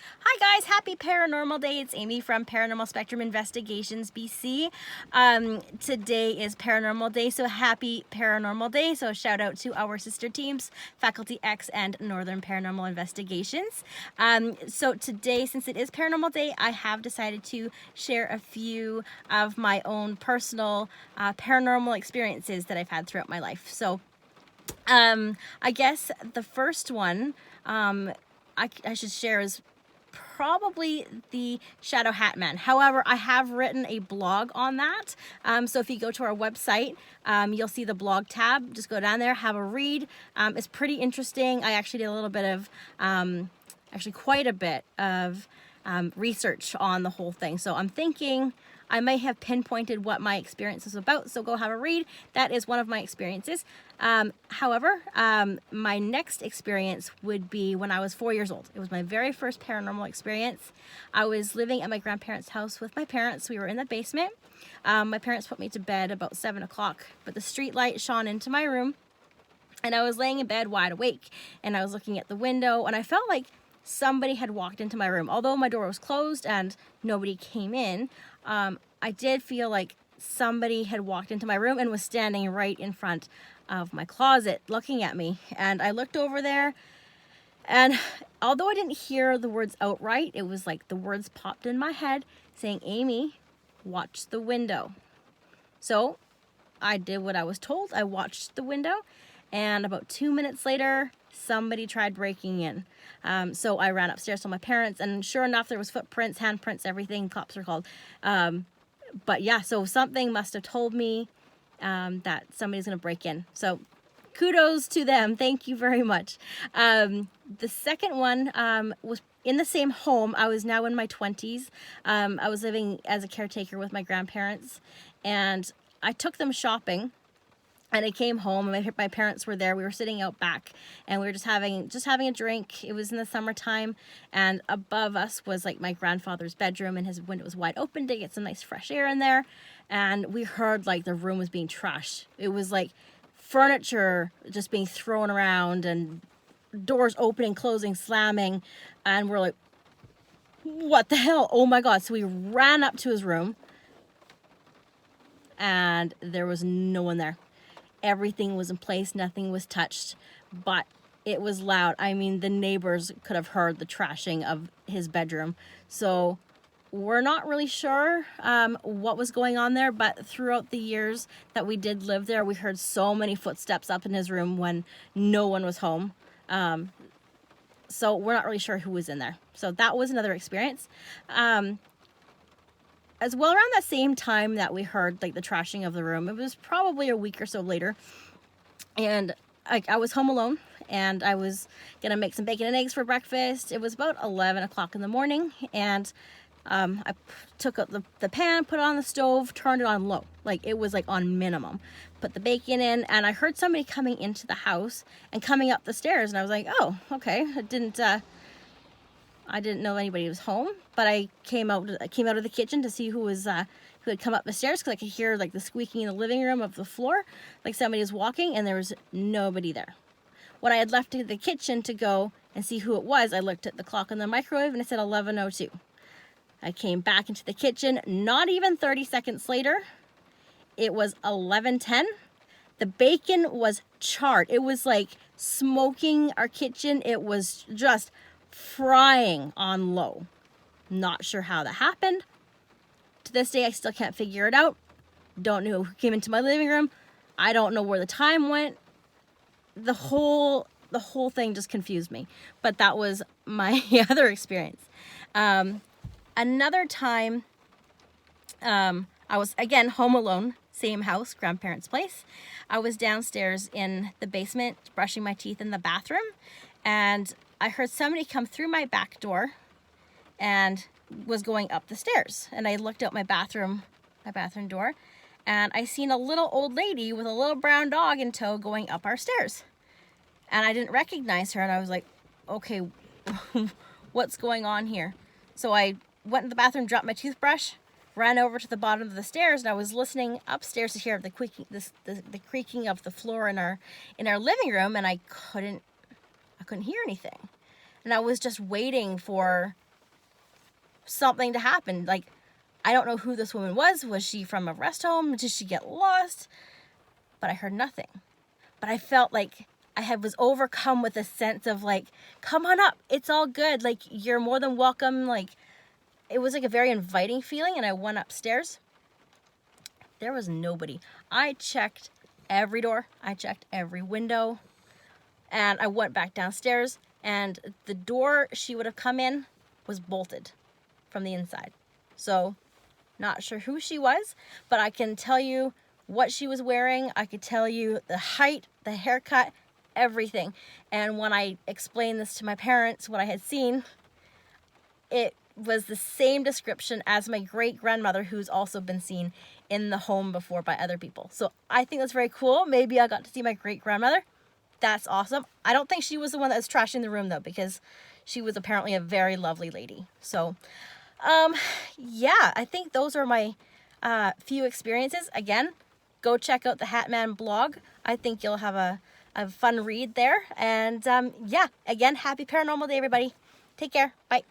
Hi guys, happy Paranormal Day. It's Aimee from Paranormal Spectrum Investigations BC. Today is Paranormal Day, so happy Paranormal Day. So shout out to our sister teams, Faculty X and Northern Paranormal Investigations. So today, since it is Paranormal Day, I have decided to share a few of my own personal paranormal experiences that I've had throughout my life. So I guess the first one I should share is probably the Shadow Hat Man. However, I have written a blog on that. So if you go to our website, you'll see the blog tab. Just go down there, have a read. It's pretty interesting. I actually did a little bit of, actually quite a bit of research on the whole thing. So I'm thinking I may have pinpointed what my experience is about, so go have a read. That is one of my experiences. However, my next experience would be when I was 4 years old. It was my very first paranormal experience. I was living at my grandparents' house with my parents. We were in the basement. My parents put me to bed about 7 o'clock, but the street light shone into my room, and I was laying in bed wide awake, and I was looking at the window, and I felt like somebody had walked into my room. Although my door was closed and nobody came in, I did feel like somebody had walked into my room and was standing right in front of my closet looking at me. And I looked over there, and although I didn't hear the words outright, it was like the words popped in my head saying, "Aimee, watch the window." So I did what I was told. I watched the window, and about 2 minutes later, somebody tried breaking in. So I ran upstairs to my parents, and sure enough, there was footprints, handprints, everything. Cops were called. But yeah, so something must have told me that somebody's going to break in. So kudos to them. Thank you very much. The second one was in the same home. I was now in my 20s. I was living as a caretaker with my grandparents, and I took them shopping. And I came home, and my parents were there. We were sitting out back, and we were just having a drink. It was in the summertime, and above us was like my grandfather's bedroom, and his window was wide open to get some nice fresh air in there. And we heard like the room was being trashed. It was like furniture just being thrown around, and doors opening, closing, slamming, and we're like, "What the hell? Oh my God!" So we ran up to his room, and there was no one there. Everything was in place, nothing was touched, but it was loud. I mean, the neighbors could have heard the trashing of his bedroom. So we're not really sure what was going on there, but throughout the years that we did live there, we heard so many footsteps up in his room when no one was home. So we're not really sure who was in there. So that was another experience. As well, around that same time that we heard like the trashing of the room, it was probably a week or so later, and I was home alone, and I was gonna make some bacon and eggs for breakfast. It was about 11 o'clock in the morning, and I took up the pan, put it on the stove, turned it on low, like it was like on minimum, put the bacon in, and I heard somebody coming into the house and coming up the stairs, and I was like, oh, okay. I didn't know anybody was home, but I came out of the kitchen to see who had come up the stairs, because I could hear like the squeaking in the living room of the floor, like somebody was walking, and there was nobody there. When I had left to the kitchen to go and see who it was, I looked at the clock on the microwave, and it said 11:02. I came back into the kitchen, not even 30 seconds later, it was 11:10. The bacon was charred. It was like smoking our kitchen. It was just frying on low. Not sure how that happened. To this day, I still can't figure it out. Don't know who came into my living room. I don't know where the time went. The whole thing just confused me. But that was my other experience. Another time, I was again home alone, same house, grandparents' place. I was downstairs in the basement brushing my teeth in the bathroom, and I heard somebody come through my back door and was going up the stairs. And I looked out my bathroom door, and I seen a little old lady with a little brown dog in tow going up our stairs. And I didn't recognize her, and I was like, okay, what's going on here? So I went in the bathroom, dropped my toothbrush, ran over to the bottom of the stairs, and I was listening upstairs to hear the creaking of the floor in our living room, and I couldn't hear anything. And I was just waiting for something to happen. Like, I don't know who this woman was. Was she from a rest home? Did she get lost? But I heard nothing. But I felt like was overcome with a sense of like, come on up. It's all good. Like, you're more than welcome. Like, it was like a very inviting feeling. And I went upstairs. There was nobody. I checked every door. I checked every window. And I went back downstairs. And the door she would have come in was bolted from the inside. So, not sure who she was, but I can tell you what she was wearing. I could tell you the height, the haircut, everything. And when I explained this to my parents, what I had seen, it was the same description as my great-grandmother, who's also been seen in the home before by other people. So I think that's very cool. Maybe I got to see my great-grandmother. That's awesome. I don't think she was the one that was trashing the room, though, because she was apparently a very lovely lady. So, yeah, I think those are my few experiences. Again, go check out the Hatman blog. I think you'll have a fun read there. And, yeah, again, happy Paranormal Day, everybody. Take care. Bye.